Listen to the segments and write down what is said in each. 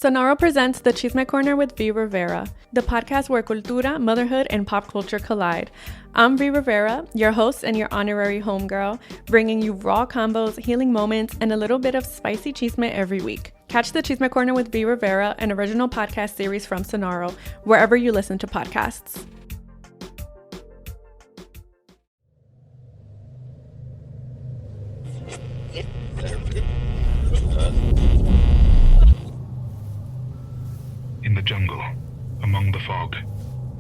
Sonaro presents the Chisme Corner with V. Rivera, the podcast where cultura, motherhood, and pop culture collide. I'm V. Rivera, your host and your honorary homegirl, bringing you raw combos, healing moments, and a little bit of spicy chisme every week. Catch the Chisme Corner with V. Rivera, an original podcast series from Sonaro, wherever you listen to podcasts. In the jungle, among the fog,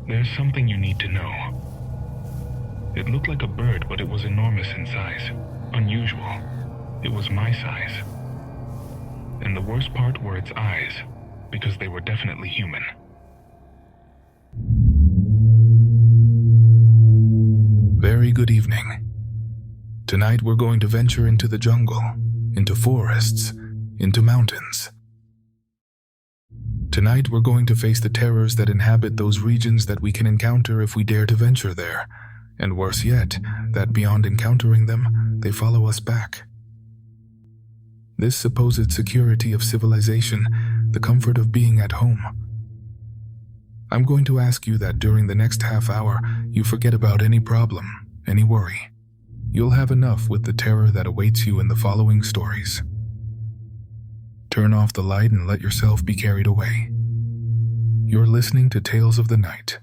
there's something you need to know. It looked like a bird, but it was enormous in size. Unusual. It was my size. And the worst part were its eyes, because they were definitely human. Very good evening. Tonight we're going to venture into the jungle, into forests, into mountains. Tonight we're going to face the terrors that inhabit those regions that we can encounter if we dare to venture there, and worse yet, that beyond encountering them, they follow us back. This supposed security of civilization, the comfort of being at home. I'm going to ask you that during the next half hour, you forget about any problem, any worry. You'll have enough with the terror that awaits you in the following stories. Turn off the light and let yourself be carried away. You're listening to Tales of the Night.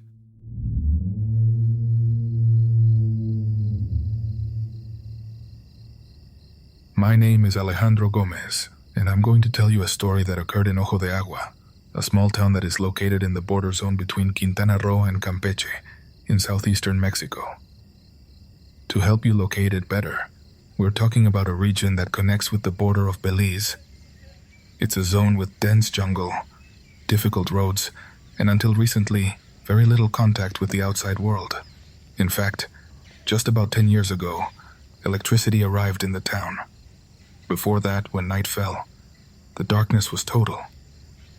My name is Alejandro Gomez, and I'm going to tell you a story that occurred in Ojo de Agua, a small town that is located in the border zone between Quintana Roo and Campeche, in southeastern Mexico. To help you locate it better, we're talking about a region that connects with the border of Belize. It's a zone with dense jungle, difficult roads, and until recently, very little contact with the outside world. In fact, just about 10 years ago, electricity arrived in the town. Before that, when night fell, the darkness was total.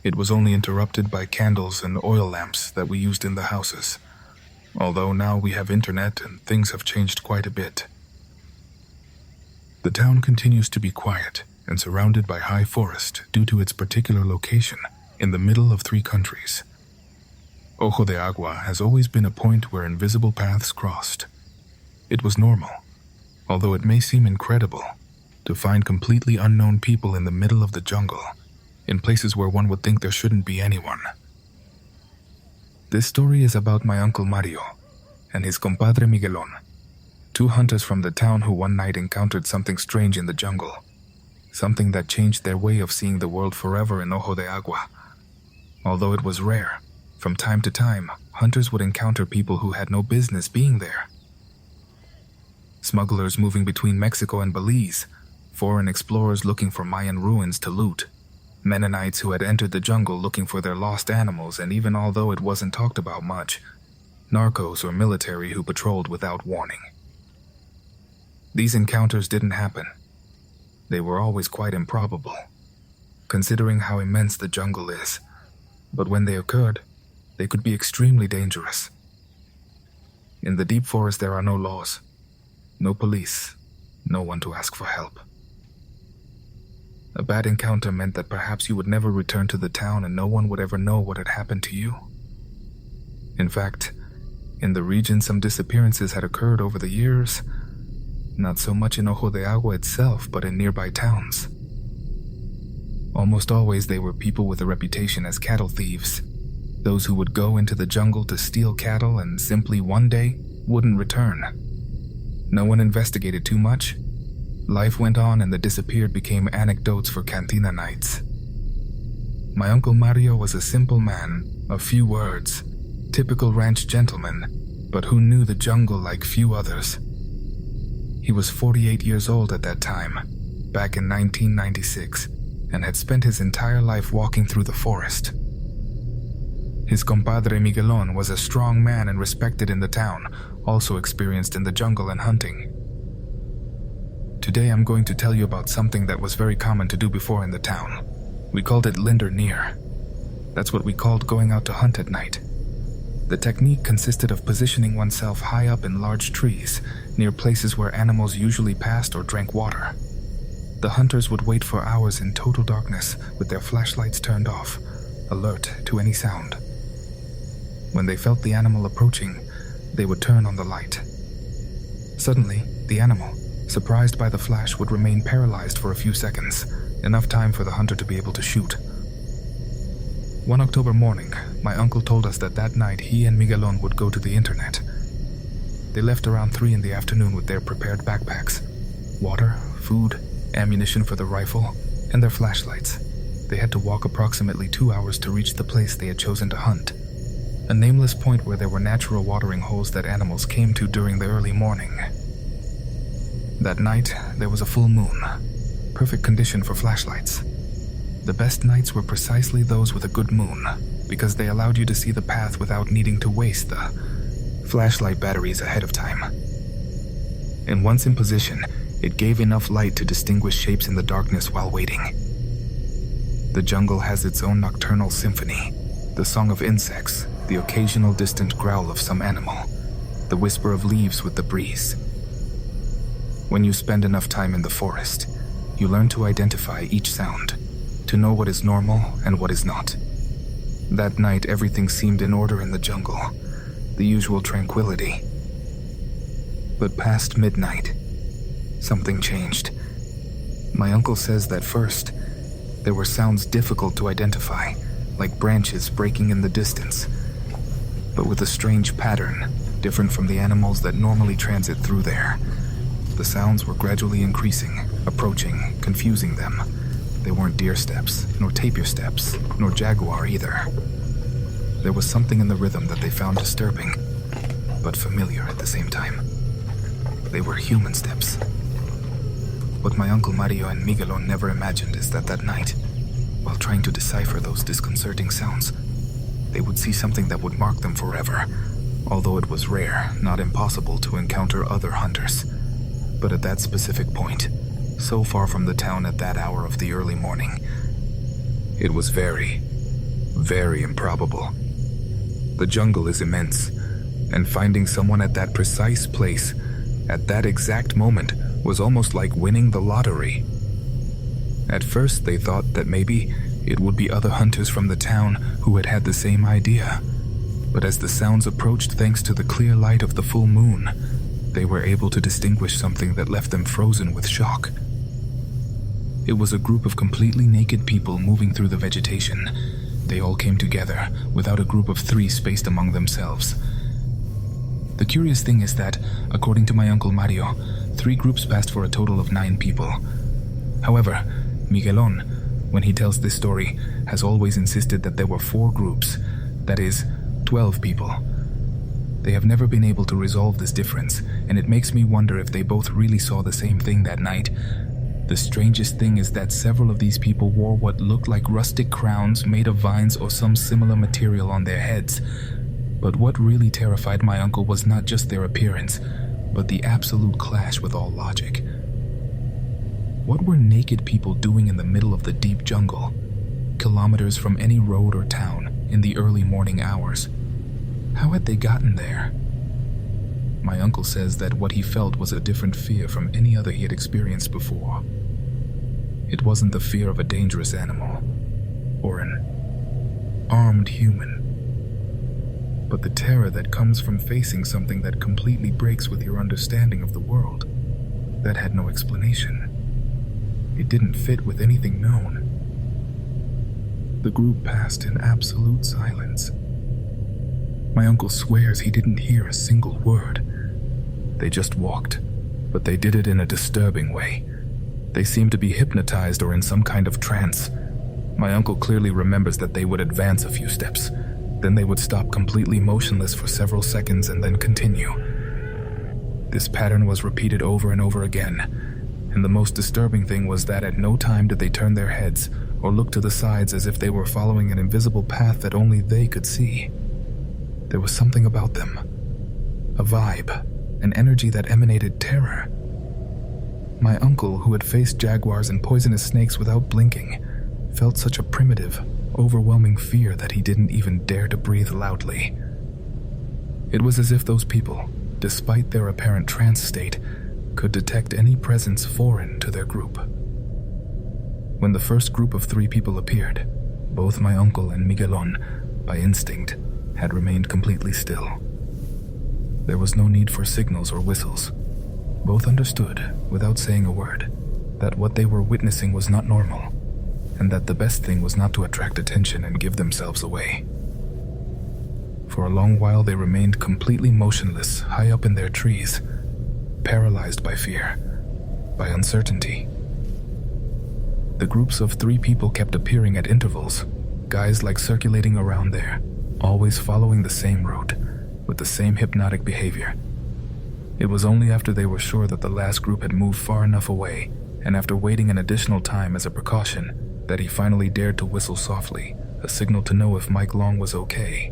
It was only interrupted by candles and oil lamps that we used in the houses. Although now we have internet and things have changed quite a bit. The town continues to be quiet and surrounded by high forest due to its particular location in the middle of three countries. Ojo de Agua has always been a point where invisible paths crossed. It was normal, although it may seem incredible, to find completely unknown people in the middle of the jungle, in places where one would think there shouldn't be anyone. This story is about my Uncle Mario and his compadre Miguelon, two hunters from the town who one night encountered something strange in the jungle. Something that changed their way of seeing the world forever in Ojo de Agua. Although it was rare, from time to time, hunters would encounter people who had no business being there. Smugglers moving between Mexico and Belize, foreign explorers looking for Mayan ruins to loot, Mennonites who had entered the jungle looking for their lost animals, and even although it wasn't talked about much, narcos or military who patrolled without warning. These encounters didn't happen. They were always quite improbable, considering how immense the jungle is. But when they occurred, they could be extremely dangerous. In the deep forest there are no laws, no police, no one to ask for help. A bad encounter meant that perhaps you would never return to the town and no one would ever know what had happened to you. In fact, in the region some disappearances had occurred over the years. Not so much in Ojo de Agua itself, but in nearby towns. Almost always they were people with a reputation as cattle thieves, those who would go into the jungle to steal cattle and simply one day wouldn't return. No one investigated too much. Life went on and the disappeared became anecdotes for cantina nights. My Uncle Mario was a simple man, of few words, typical ranch gentleman, but who knew the jungle like few others. He was 48 years old at that time, back in 1996, and had spent his entire life walking through the forest. His compadre Miguelon was a strong man and respected in the town, also experienced in the jungle and hunting. Today I'm going to tell you about something that was very common to do before in the town. We called it Linder Near. That's what we called going out to hunt at night. The technique consisted of positioning oneself high up in large trees, near places where animals usually passed or drank water. The hunters would wait for hours in total darkness with their flashlights turned off, alert to any sound. When they felt the animal approaching, they would turn on the light. Suddenly, the animal, surprised by the flash, would remain paralyzed for a few seconds, enough time for the hunter to be able to shoot. One October morning, my uncle told us that night he and Miguelon would go to the internet. They left around 3 in the afternoon with their prepared backpacks, water, food, ammunition for the rifle, and their flashlights. They had to walk approximately 2 hours to reach the place they had chosen to hunt, a nameless point where there were natural watering holes that animals came to during the early morning. That night, there was a full moon, perfect condition for flashlights. The best nights were precisely those with a good moon, because they allowed you to see the path without needing to waste the flashlight batteries ahead of time. And once in position, it gave enough light to distinguish shapes in the darkness while waiting. The jungle has its own nocturnal symphony, the song of insects, the occasional distant growl of some animal, the whisper of leaves with the breeze. When you spend enough time in the forest, you learn to identify each sound, to know what is normal and what is not. That night, everything seemed in order in the jungle, the usual tranquility. But past midnight, something changed. My uncle says that first, there were sounds difficult to identify, like branches breaking in the distance, but with a strange pattern, different from the animals that normally transit through there. The sounds were gradually increasing, approaching, confusing them. They weren't deer steps, nor tapir steps, nor jaguar either. There was something in the rhythm that they found disturbing, but familiar at the same time. They were human steps. What my Uncle Mario and Miguelon never imagined is that night, while trying to decipher those disconcerting sounds, they would see something that would mark them forever, although it was rare, not impossible, to encounter other hunters. But at that specific point, so far from the town at that hour of the early morning, it was very, very improbable. The jungle is immense, and finding someone at that precise place, at that exact moment, was almost like winning the lottery. At first, they thought that maybe it would be other hunters from the town who had had the same idea. But as the sounds approached thanks to the clear light of the full moon, they were able to distinguish something that left them frozen with shock. It was a group of completely naked people moving through the vegetation. They all came together, without a group of 3 spaced among themselves. The curious thing is that, according to my Uncle Mario, 3 groups passed for a total of 9 people. However, Miguelon, when he tells this story, has always insisted that there were 4 groups, that is, 12 people. They have never been able to resolve this difference, and it makes me wonder if they both really saw the same thing that night. The strangest thing is that several of these people wore what looked like rustic crowns made of vines or some similar material on their heads. But what really terrified my uncle was not just their appearance, but the absolute clash with all logic. What were naked people doing in the middle of the deep jungle, kilometers from any road or town, in the early morning hours? How had they gotten there? My uncle says that what he felt was a different fear from any other he had experienced before. It wasn't the fear of a dangerous animal, or an armed human, but the terror that comes from facing something that completely breaks with your understanding of the world. That had no explanation. It didn't fit with anything known. The group passed in absolute silence. My uncle swears he didn't hear a single word. They just walked, but they did it in a disturbing way. They seemed to be hypnotized or in some kind of trance. My uncle clearly remembers that they would advance a few steps. Then they would stop completely motionless for several seconds and then continue. This pattern was repeated over and over again, and the most disturbing thing was that at no time did they turn their heads or look to the sides as if they were following an invisible path that only they could see. There was something about them, a vibe, an energy that emanated terror. My uncle, who had faced jaguars and poisonous snakes without blinking, felt such a primitive, overwhelming fear that he didn't even dare to breathe loudly. It was as if those people, despite their apparent trance state, could detect any presence foreign to their group. When the first group of 3 people appeared, both my uncle and Miguelon, by instinct, had remained completely still. There was no need for signals or whistles. Both understood, without saying a word, that what they were witnessing was not normal, and that the best thing was not to attract attention and give themselves away. For a long while they remained completely motionless, high up in their trees, paralyzed by fear, by uncertainty. The groups of 3 people kept appearing at intervals, guys like circulating around there, always following the same route, with the same hypnotic behavior. It was only after they were sure that the last group had moved far enough away, and after waiting an additional time as a precaution, that he finally dared to whistle softly, a signal to know if Mike Long was okay.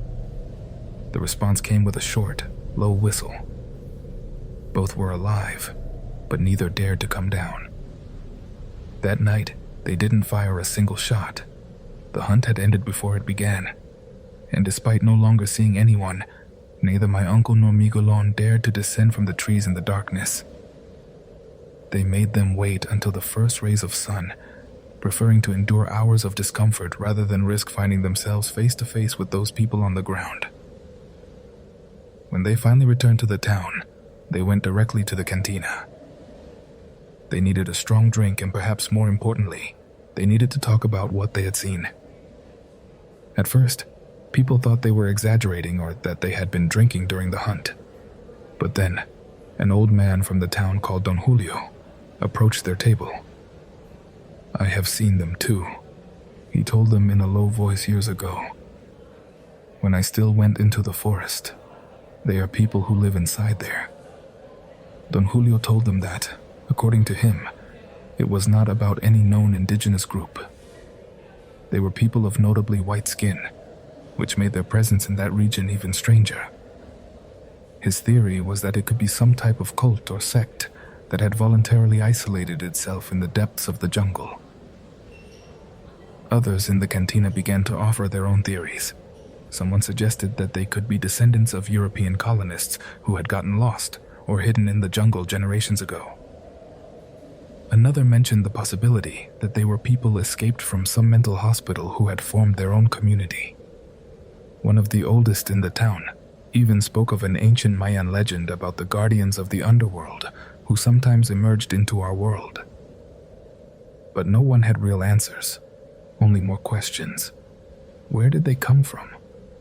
The response came with a short, low whistle. Both were alive, but neither dared to come down. That night, they didn't fire a single shot. The hunt had ended before it began, and despite no longer seeing anyone, neither my uncle nor Miguelon dared to descend from the trees in the darkness. They made them wait until the first rays of sun, preferring to endure hours of discomfort rather than risk finding themselves face to face with those people on the ground. When they finally returned to the town, they went directly to the cantina. They needed a strong drink, and perhaps more importantly, they needed to talk about what they had seen. At first, people thought they were exaggerating or that they had been drinking during the hunt. But then, an old man from the town called Don Julio approached their table. "I have seen them too," he told them in a low voice years ago, "when I still went into the forest. They are people who live inside there." Don Julio told them that, according to him, it was not about any known indigenous group. They were people of notably white skin, which made their presence in that region even stranger. His theory was that it could be some type of cult or sect that had voluntarily isolated itself in the depths of the jungle. Others in the cantina began to offer their own theories. Someone suggested that they could be descendants of European colonists who had gotten lost or hidden in the jungle generations ago. Another mentioned the possibility that they were people escaped from some mental hospital who had formed their own community. One of the oldest in the town even spoke of an ancient Mayan legend about the guardians of the underworld who sometimes emerged into our world. But no one had real answers, only more questions. Where did they come from?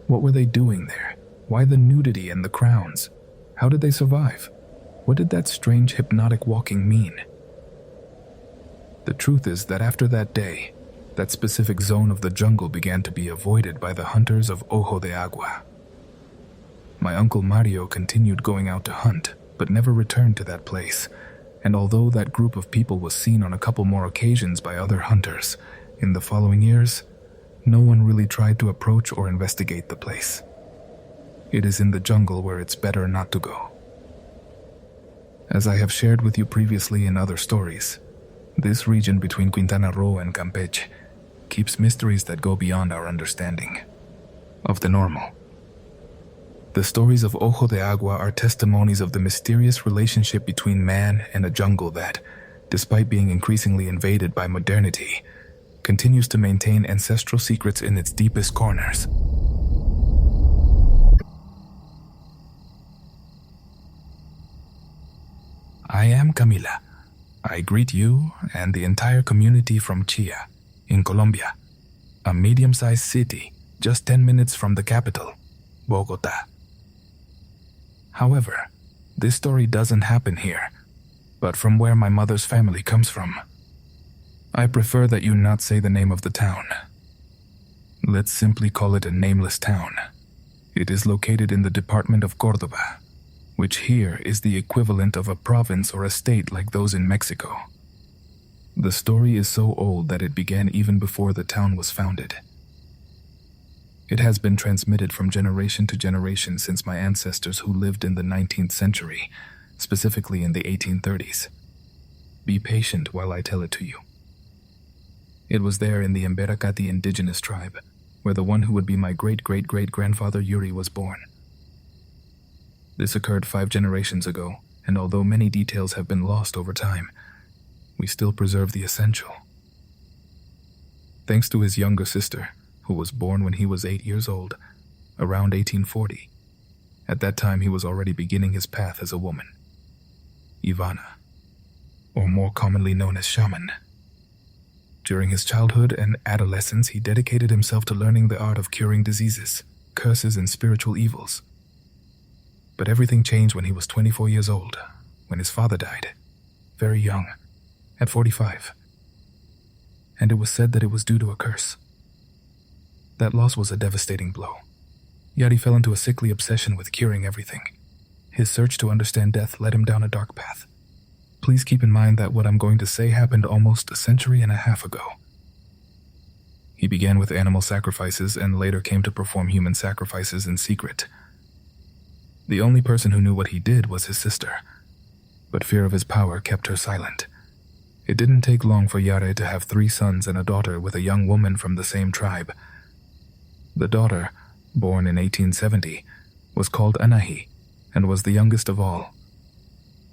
What were they doing there? Why the nudity and the crowns? How did they survive? What did that strange hypnotic walking mean? The truth is that after that day, that specific zone of the jungle began to be avoided by the hunters of Ojo de Agua. My uncle Mario continued going out to hunt, but never returned to that place, and although that group of people was seen on a couple more occasions by other hunters, in the following years, no one really tried to approach or investigate the place. It is in the jungle where it's better not to go. As I have shared with you previously in other stories, this region between Quintana Roo and Campeche keeps mysteries that go beyond our understanding of the normal. The stories of Ojo de Agua are testimonies of the mysterious relationship between man and a jungle that, despite being increasingly invaded by modernity, continues to maintain ancestral secrets in its deepest corners. I am Camila. I greet you and the entire community from Chía, in Colombia, a medium-sized city just 10 minutes from the capital, Bogotá. However, this story doesn't happen here, but from where my mother's family comes from. I prefer that you not say the name of the town. Let's simply call it a nameless town. It is located in the department of Córdoba, which here is the equivalent of a province or a state like those in Mexico. The story is so old that it began even before the town was founded. It has been transmitted from generation to generation since my ancestors who lived in the 19th century, specifically in the 1830s. Be patient while I tell it to you. It was there in the Emberacati indigenous tribe, where the one who would be my great-great-great-grandfather Yuri was born. This occurred 5 generations ago, and although many details have been lost over time, we still preserve the essential. thanks to his younger sister, who was born when he was 8 years old, around 1840. At that time, he was already beginning his path as a woman. Ivana, or more commonly known as Shaman. During his childhood and adolescence, he dedicated himself to learning the art of curing diseases, curses, and spiritual evils. But everything changed when he was 24 years old, when his father died, very young, at 45. And it was said that it was due to a curse. That loss was a devastating blow. Yari fell into a sickly obsession with curing everything. His search to understand death led him down a dark path. Please keep in mind that what I'm going to say happened almost a century and a half ago. He began with animal sacrifices and later came to perform human sacrifices in secret. The only person who knew what he did was his sister, but fear of his power kept her silent. It didn't take long for Yare to have 3 sons and a daughter with a young woman from the same tribe. The daughter, born in 1870, was called Anahi and was the youngest of all.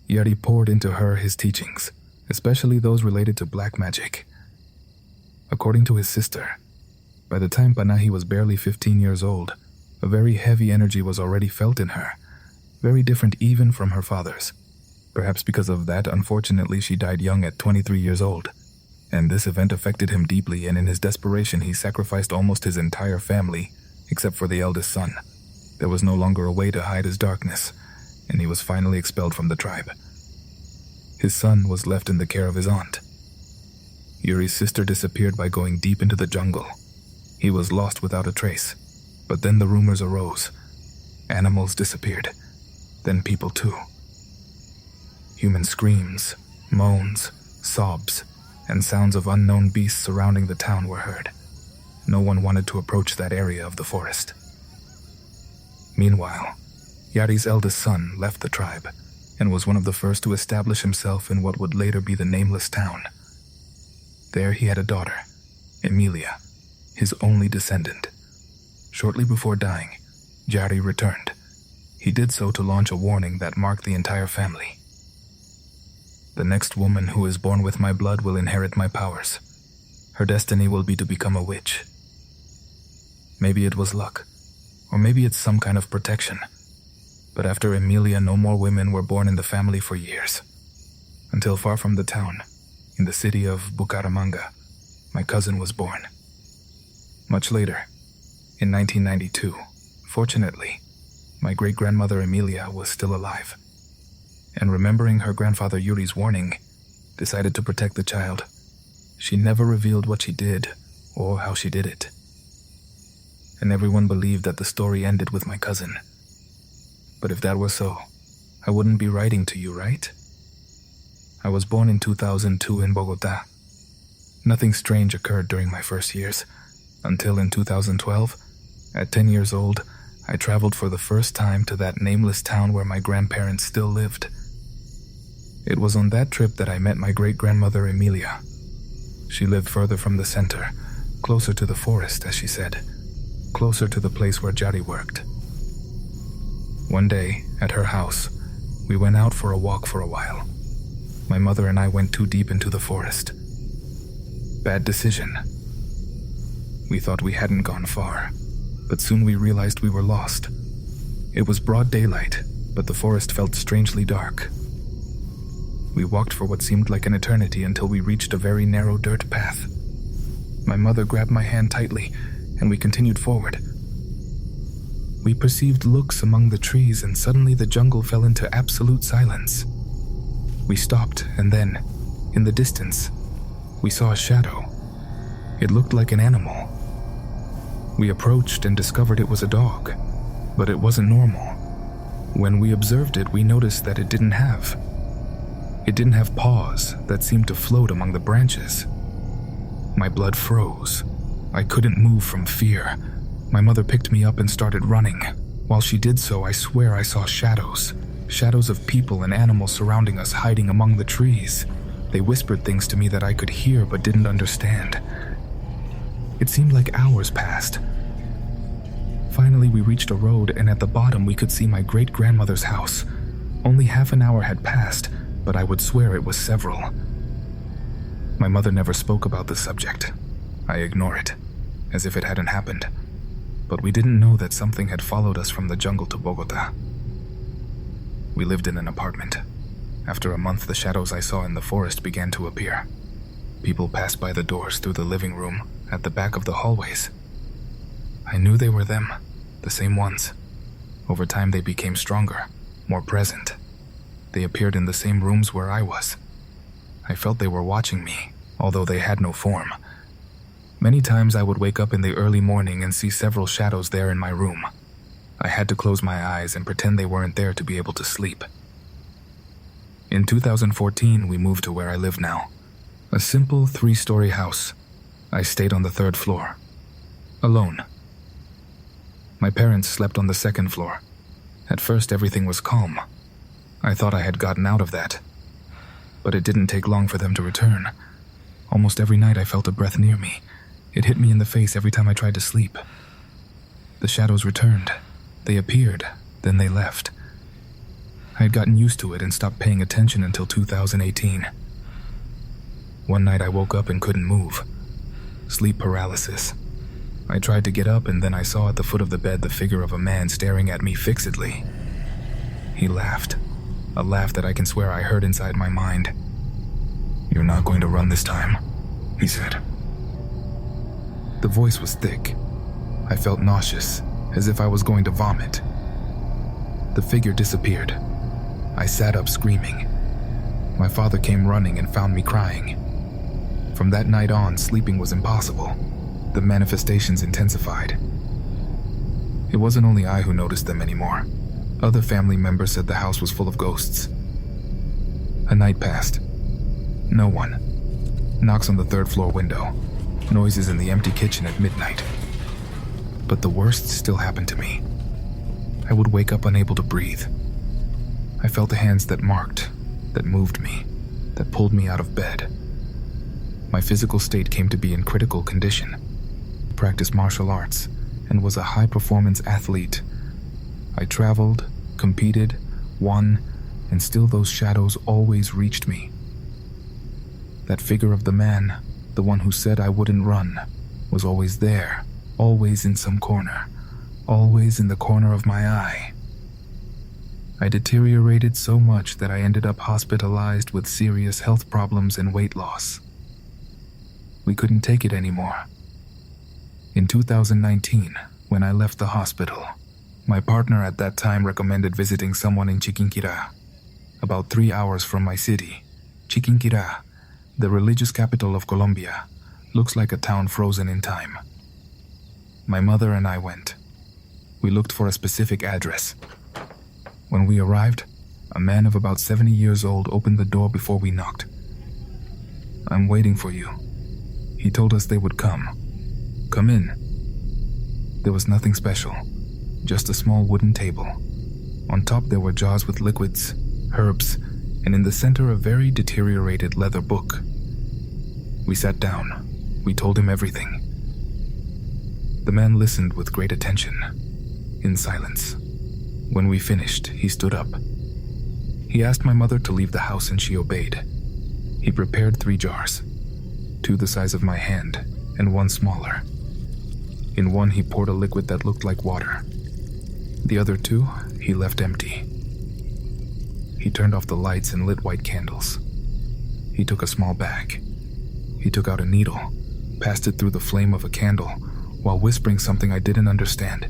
Yari poured into her his teachings, especially those related to black magic. According to his sister, by the time Panahi was barely 15 years old, a very heavy energy was already felt in her, very different even from her father's. Perhaps because of that, unfortunately, she died young at 23 years old. And this event affected him deeply, and in his desperation, he sacrificed almost his entire family, except for the eldest son. There was no longer a way to hide his darkness, and he was finally expelled from the tribe. His son was left in the care of his aunt. Yuri's sister disappeared by going deep into the jungle. He was lost without a trace, but then the rumors arose. Animals disappeared, then people too. Human screams, moans, sobs, and sounds of unknown beasts surrounding the town were heard. No one wanted to approach that area of the forest. Meanwhile, Yari's eldest son left the tribe and was one of the first to establish himself in what would later be the nameless town. There he had a daughter, Emilia, his only descendant. Shortly before dying, Yari returned. He did so to launch a warning that marked the entire family. The next woman who is born with my blood will inherit my powers. Her destiny will be to become a witch. Maybe it was luck, or maybe it's some kind of protection. But after Emilia, no more women were born in the family for years. Until far from the town, in the city of Bucaramanga, my cousin was born. Much later, in 1992, fortunately, my great-grandmother Emilia was still alive, and remembering her grandfather Yuri's warning, decided to protect the child. She never revealed what she did or how she did it. And everyone believed that the story ended with my cousin. But if that were so, I wouldn't be writing to you, right? I was born in 2002 in Bogota. Nothing strange occurred during my first years, until in 2012, at 10 years old, I traveled for the first time to that nameless town where my grandparents still lived. It was on that trip that I met my great-grandmother Emilia. She lived further from the center, closer to the forest, as she said, closer to the place where Jari worked. One day, at her house, we went out for a walk for a while. My mother and I went too deep into the forest. Bad decision. We thought we hadn't gone far, but soon we realized we were lost. It was broad daylight, but the forest felt strangely dark. We walked for what seemed like an eternity until we reached a very narrow dirt path. My mother grabbed my hand tightly, and we continued forward. We perceived looks among the trees, and suddenly the jungle fell into absolute silence. We stopped, and then, in the distance, we saw a shadow. It looked like an animal. We approached and discovered it was a dog, but it wasn't normal. When we observed it, we noticed that it didn't have paws that seemed to float among the branches. My blood froze. I couldn't move from fear. My mother picked me up and started running. While she did so, I swear I saw shadows of people and animals surrounding us, hiding among the trees. They whispered things to me that I could hear but didn't understand. It seemed like hours passed. Finally, we reached a road, and at the bottom we could see my great-grandmother's house. Only half an hour had passed, but I would swear it was several. My mother never spoke about the subject. I ignore it, as if it hadn't happened. But we didn't know that something had followed us from the jungle to Bogota. We lived in an apartment. After a month, the shadows I saw in the forest began to appear. People passed by the doors through the living room, at the back of the hallways. I knew they were them, the same ones. Over time, they became stronger, more present. They appeared in the same rooms where I was. I felt they were watching me, although they had no form. Many times I would wake up in the early morning and see several shadows there in my room. I had to close my eyes and pretend they weren't there to be able to sleep. In 2014, we moved to where I live now. A simple 3-story house. I stayed on the 3rd floor. Alone. My parents slept on the 2nd floor. At first, everything was calm. I thought I had gotten out of that. But it didn't take long for them to return. Almost every night I felt a breath near me. It hit me in the face every time I tried to sleep. The shadows returned. They appeared, then they left. I had gotten used to it and stopped paying attention until 2018. One night I woke up and couldn't move. Sleep paralysis. I tried to get up and then I saw at the foot of the bed the figure of a man staring at me fixedly. He laughed. A laugh that I can swear I heard inside my mind. "You're not going to run this time," he said. The voice was thick. I felt nauseous, as if I was going to vomit. The figure disappeared. I sat up screaming. My father came running and found me crying. From that night on, sleeping was impossible. The manifestations intensified. It wasn't only I who noticed them anymore. Other family members said the house was full of ghosts. A night passed. No one. Knocks on the 3rd floor window. Noises in the empty kitchen at midnight. But the worst still happened to me. I would wake up unable to breathe. I felt hands that marked, that moved me, that pulled me out of bed. My physical state came to be in critical condition. I practiced martial arts and was a high-performance athlete. I traveled, competed, won, and still those shadows always reached me. That figure of the man, the one who said I wouldn't run, was always there, always in some corner, always in the corner of my eye. I deteriorated so much that I ended up hospitalized with serious health problems and weight loss. We couldn't take it anymore. In 2019, when I left the hospital, my partner at that time recommended visiting someone in Chiquinquirá, about 3 hours from my city. Chiquinquirá, the religious capital of Colombia, looks like a town frozen in time. My mother and I went. We looked for a specific address. When we arrived, a man of about 70 years old opened the door before we knocked. "I'm waiting for you." He told us they would come. "Come in." There was nothing special, just a small wooden table. On top there were jars with liquids, herbs, and in the center a very deteriorated leather book. We sat down. We told him everything. The man listened with great attention, in silence. When we finished, he stood up. He asked my mother to leave the house and she obeyed. He prepared 3 jars, 2 the size of my hand and 1 smaller. In one he poured a liquid that looked like water. The other 2 he left empty. He turned off the lights and lit white candles. He took a small bag. He took out a needle, passed it through the flame of a candle, while whispering something I didn't understand.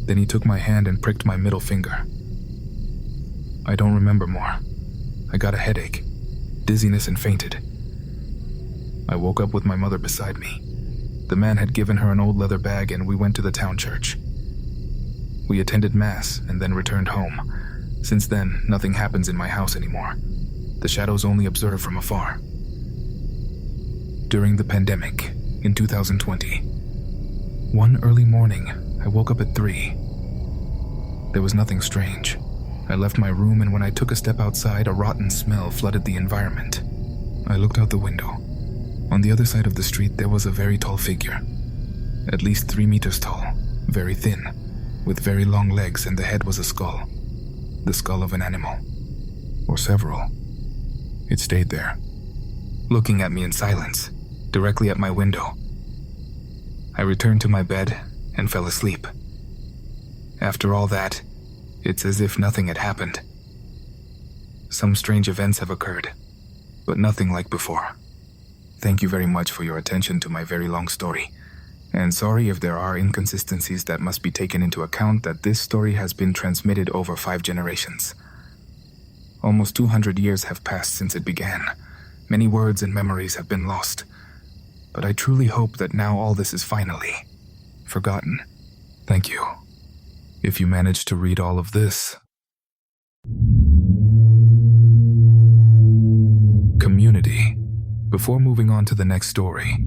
Then he took my hand and pricked my middle finger. I don't remember more. I got a headache, dizziness, and fainted. I woke up with my mother beside me. The man had given her an old leather bag and we went to the town church. We attended mass and then returned home. Since then, nothing happens in my house anymore. The shadows only observe from afar. During the pandemic, in 2020, one early morning, I woke up at 3. There was nothing strange. I left my room and when I took a step outside, a rotten smell flooded the environment. I looked out the window. On the other side of the street, there was a very tall figure. At least 3 meters tall, very thin, with very long legs, and the head was a skull. The skull of an animal. Or several. It stayed there, looking at me in silence. directly at my window. I returned to my bed and fell asleep. After all that, it's as if nothing had happened. Some strange events have occurred, but nothing like before. Thank you very much for your attention to my very long story, and sorry if there are inconsistencies that must be taken into account that this story has been transmitted over 5 generations. Almost 200 years have passed since it began. Many words and memories have been lost, but I truly hope that now all this is finally forgotten. Thank you. If you managed to read all of this. Community. Before moving on to the next story,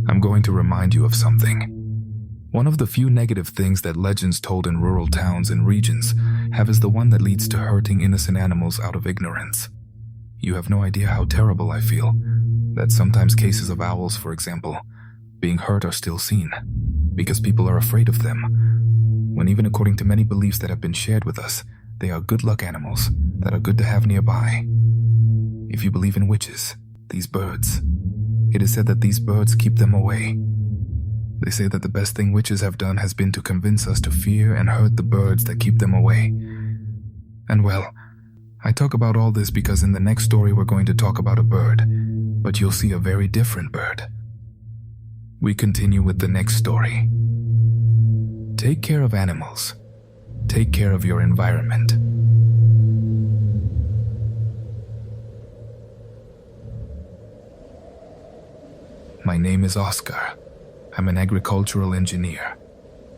I'm going to remind you of something. One of the few negative things that legends told in rural towns and regions have is the one that leads to hurting innocent animals out of ignorance. You have no idea how terrible I feel that sometimes cases of owls, for example, being hurt are still seen because people are afraid of them, when even according to many beliefs that have been shared with us, they are good luck animals that are good to have nearby. If you believe in witches, these birds, it is said that these birds keep them away. They say that the best thing witches have done has been to convince us to fear and hurt the birds that keep them away. And well, I talk about all this because in the next story we're going to talk about a bird, but you'll see a very different bird. We continue with the next story. Take care of animals. Take care of your environment. My name is Oscar. I'm an agricultural engineer.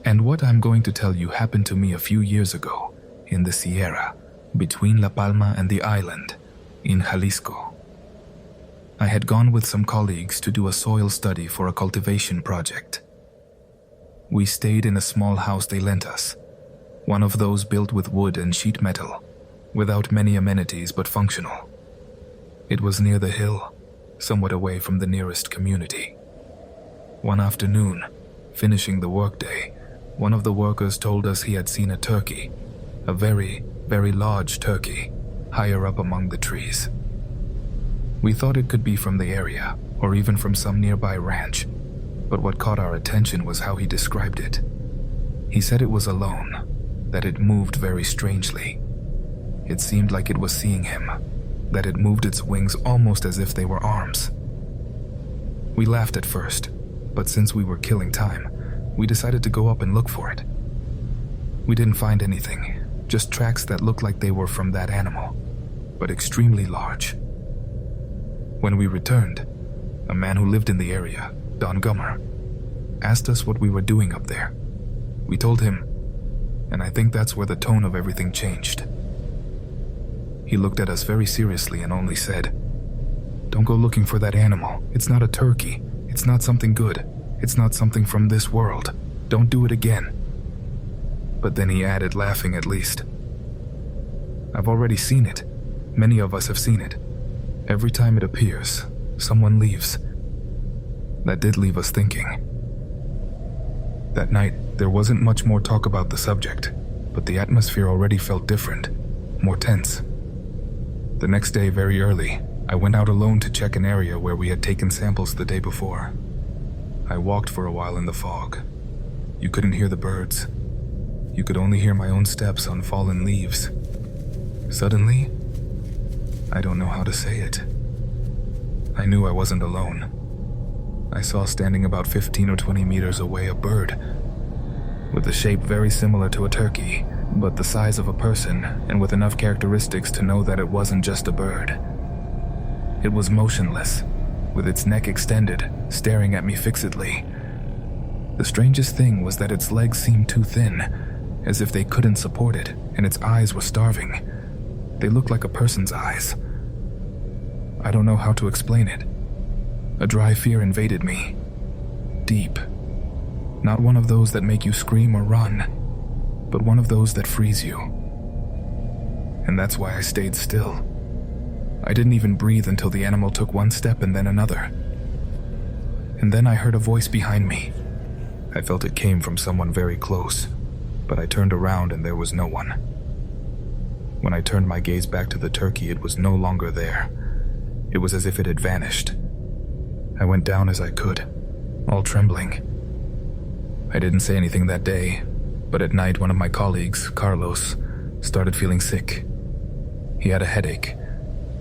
And what I'm going to tell you happened to me a few years ago in the Sierra, between La Palma and the island, in Jalisco. I had gone with some colleagues to do a soil study for a cultivation project. We stayed in a small house they lent us, one of those built with wood and sheet metal, without many amenities but functional. It was near the hill, somewhat away from the nearest community. One afternoon, finishing the workday, one of the workers told us he had seen a turkey, a very, very large turkey, higher up among the trees. We thought it could be from the area, or even from some nearby ranch, but what caught our attention was how he described it. He said it was alone, that it moved very strangely. It seemed like it was seeing him, that it moved its wings almost as if they were arms. We laughed at first, but since we were killing time, we decided to go up and look for it. We didn't find anything, just tracks that looked like they were from that animal, but extremely large. When we returned, a man who lived in the area, Don Gummer, asked us what we were doing up there. We told him, and I think that's where the tone of everything changed. He looked at us very seriously and only said, "Don't go looking for that animal. It's not a turkey. It's not something good. It's not something from this world. Don't do it again." But then he added, laughing at least, "I've already seen it. Many of us have seen it. Every time it appears, someone leaves." That did leave us thinking. That night, there wasn't much more talk about the subject, but the atmosphere already felt different, more tense. The next day, very early, I went out alone to check an area where we had taken samples the day before. I walked for a while in the fog. You couldn't hear the birds. You could only hear my own steps on fallen leaves. Suddenly, I don't know how to say it, I knew I wasn't alone. I saw standing about 15 or 20 meters away a bird, with a shape very similar to a turkey, but the size of a person and with enough characteristics to know that it wasn't just a bird. It was motionless, with its neck extended, staring at me fixedly. The strangest thing was that its legs seemed too thin, as if they couldn't support it, and its eyes were starving. They looked like a person's eyes. I don't know how to explain it. A dry fear invaded me. Deep. Not one of those that make you scream or run, but one of those that freeze you. And that's why I stayed still. I didn't even breathe until the animal took one step and then another. And then I heard a voice behind me. I felt it came from someone very close, but I turned around and there was no one. When I turned my gaze back to the turkey, it was no longer there. It was as if it had vanished. I went down as I could, all trembling. I didn't say anything that day, but at night one of my colleagues, Carlos, started feeling sick. He had a headache,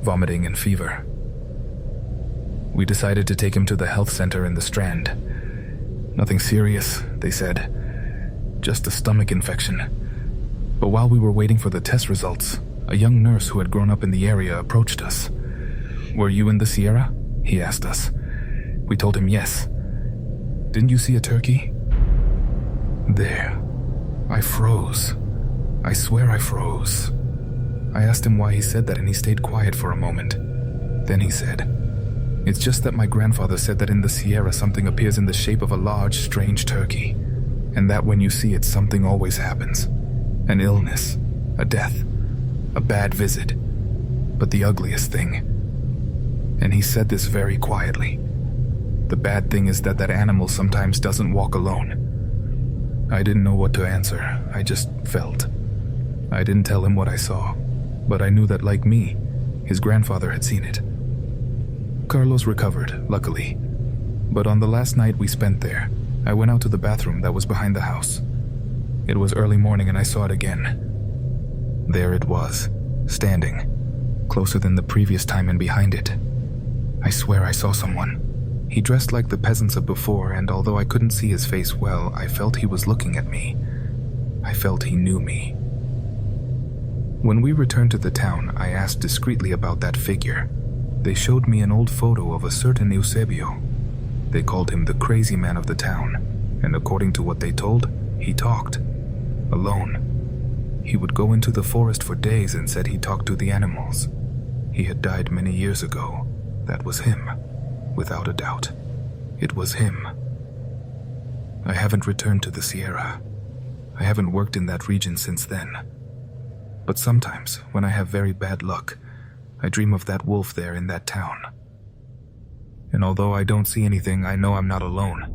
vomiting, and fever. We decided to take him to the health center in the Strand. Nothing serious, they said. Just a stomach infection. But while we were waiting for the test results, a young nurse who had grown up in the area approached us. "Were you in the Sierra?" he asked us. We told him yes. "Didn't you see a turkey?" There. I froze. I swear I froze. I asked him why he said that, and he stayed quiet for a moment. Then he said, "It's just that my grandfather said that in the Sierra something appears in the shape of a large, strange turkey, and that when you see it, something always happens. An illness, a death, a bad visit, but the ugliest thing." And he said this very quietly. The bad thing is that animal sometimes doesn't walk alone. I didn't know what to answer. I just felt. I didn't tell him what I saw, but I knew that, like me, his grandfather had seen it. Carlos recovered, luckily. But on the last night we spent there, I went out to the bathroom that was behind the house. It was early morning and I saw it again. There it was, standing, closer than the previous time, and behind it, I swear I saw someone. He dressed like the peasants of before, and although I couldn't see his face well, I felt he was looking at me. I felt he knew me. When we returned to the town, I asked discreetly about that figure. They showed me an old photo of a certain Eusebio. They called him the crazy man of the town, and according to what they told, he talked. Alone. He would go into the forest for days and said he talked to the animals. He had died many years ago. That was him. Without a doubt. It was him. I haven't returned to the Sierra. I haven't worked in that region since then. But sometimes, when I have very bad luck, I dream of that wolf there in that town. And although I don't see anything, I know I'm not alone.